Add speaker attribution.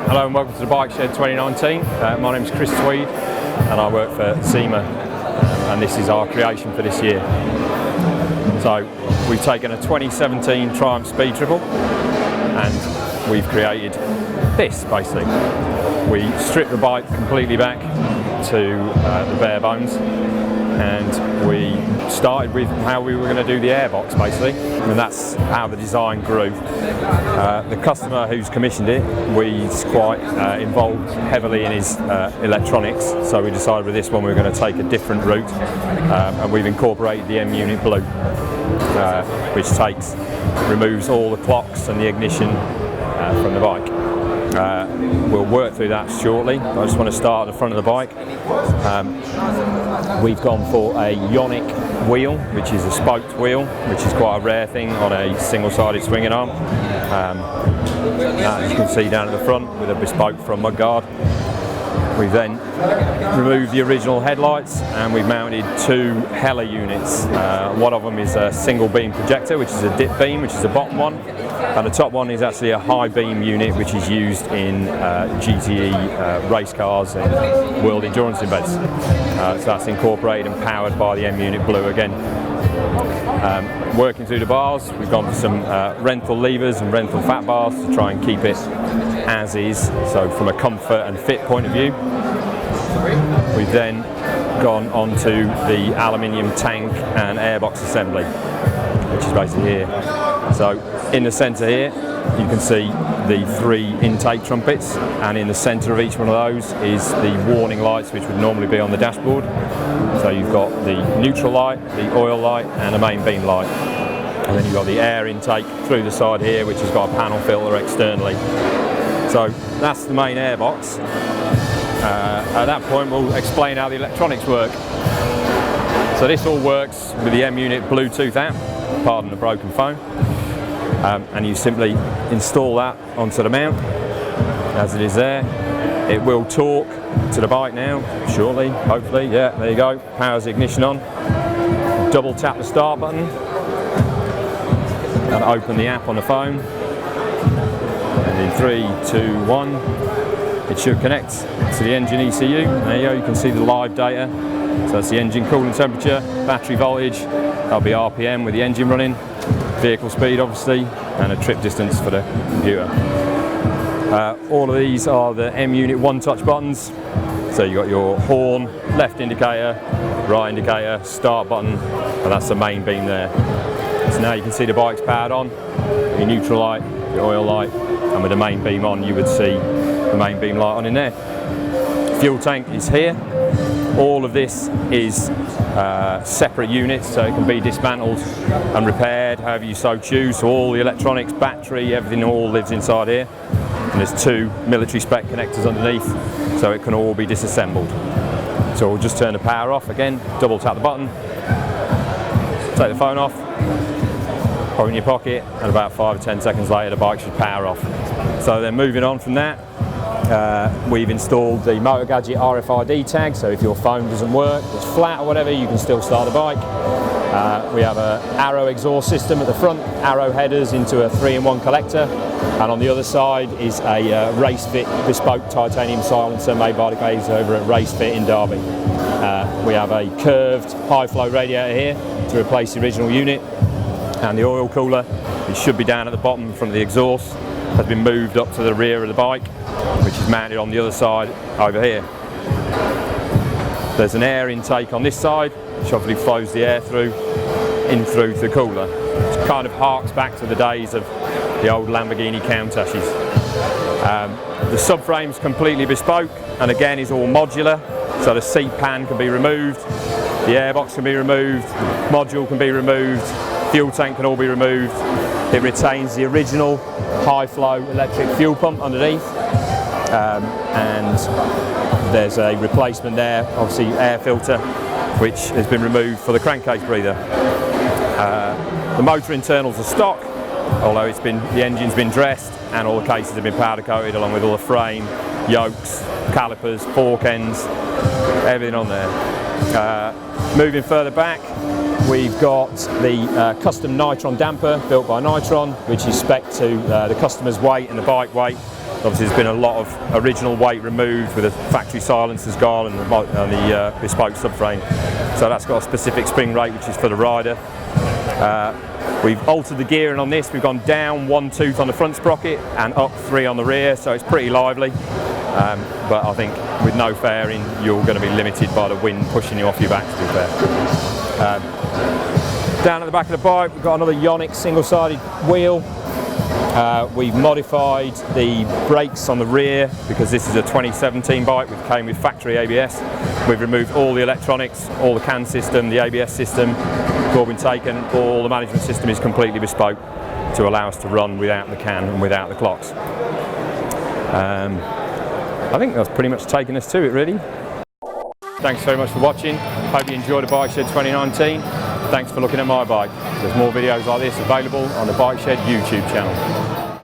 Speaker 1: Hello and welcome to the Bike Shed 2019. My name is Chris Tweed and I work for Zeema, and this is our creation for this year. So we've taken a 2017 Triumph Speed Triple and we've created this basically. We stripped the bike completely back to the bare bones, and we started with how we were going to do the airbox basically, and that's how the design grew. The customer who's commissioned it, he's quite involved heavily in his electronics, so we decided with this one we were going to take a different route, and we've incorporated the M Unit Blue, which removes all the clocks and the ignition from the bike. We'll work through that shortly. I just want to start at the front of the bike. We've gone for a Ionic wheel, which is a spoked wheel, which is quite a rare thing on a single-sided swinging arm. As you can see down at the front with a bespoke from Mudguard. We've then removed the original headlights and we've mounted two Hella units. One of them is a single beam projector, which is a dip beam, which is the bottom one, and the top one is actually a high beam unit, which is used in GTE race cars and world endurance events. So that's incorporated and powered by the M Unit Blue again. Working through the bars, we've gone for some rental levers and rental fat bars to try and keep it as is, so from a comfort and fit point of view. We've then gone on to the aluminium tank and airbox assembly, which is basically here. So in the centre here you can see the three intake trumpets, and in the centre of each one of those is the warning lights which would normally be on the dashboard. So you've got the neutral light, the oil light and a main beam light. And then you've got the air intake through the side here, which has got a panel filter externally. So that's the main airbox. At that point we'll explain how the electronics work. So this all works with the M Unit Bluetooth app, pardon the broken phone, and you simply install that onto the mount as it is there. It will talk to the bike now, shortly, hopefully. Yeah, there you go, powers the ignition on. Double tap the start button and open the app on the phone. And in 3, 2, 1, it should connect to the engine ECU. There you go, you can see the live data. So that's the engine cooling temperature, battery voltage, that'll be RPM with the engine running, vehicle speed obviously, and a trip distance for the computer. All of these are the M Unit one-touch buttons. So you've got your horn, left indicator, right indicator, start button, and that's the main beam there. So now you can see the bike's powered on, your neutral light, your oil light, and with the main beam on you would see the main beam light on in there. Fuel tank is here. All of this is separate units, so it can be dismantled and repaired however you so choose. So all the electronics, battery, everything all lives inside here. And there's two military spec connectors underneath, so it can all be disassembled. So we'll just turn the power off again, double tap the button, take the phone off, put it in your pocket, and about 5 or 10 seconds later the bike should power off. So then moving on from that, we've installed the Motor Gadget RFID tag, so if your phone doesn't work, it's flat or whatever, you can still start the bike. We have an Arrow exhaust system at the front, Arrow headers into a 3-in-1 collector, and on the other side is a race fit bespoke titanium silencer made by the guys over at Race Fit in Derby. We have a curved high flow radiator here to replace the original unit, and the oil cooler, it should be down at the bottom from the exhaust, has been moved up to the rear of the bike, which is mounted on the other side over here. There's an air intake on this side, which obviously flows the air through the cooler. It kind of harks back to the days of the old Lamborghini Countashes. The subframe's completely bespoke and again is all modular, so the seat pan can be removed, the airbox can be removed, module can be removed, fuel tank can all be removed. It retains the original high flow electric fuel pump underneath, and there's a replacement there, obviously air filter, which has been removed for the crankcase breather. The motor internals are stock, although the engine's been dressed and all the cases have been powder coated along with all the frame, yokes, calipers, fork ends, everything on there. Moving further back, we've got the custom Nitron damper built by Nitron, which is spec to the customer's weight and the bike weight. Obviously there's been a lot of original weight removed with the factory silencers gone and the bespoke subframe. So that's got a specific spring rate which is for the rider. We've altered the gearing on this. We've gone down 1 tooth on the front sprocket and up 3 on the rear, so it's pretty lively. But I think with no fairing you're going to be limited by the wind pushing you off your back, to be fair. Down at the back of the bike we've got another Yonex single-sided wheel. We've modified the brakes on the rear because this is a 2017 bike which came with factory ABS. We've removed all the electronics, all the CAN system, the ABS system, it's all been taken. All the management system is completely bespoke to allow us to run without the CAN and without the clocks. I think that's pretty much taken us to it, really. Thanks very much for watching. Hope you enjoyed the Bike Shed 2019. Thanks for looking at my bike. There's more videos like this available on the Bike Shed YouTube channel.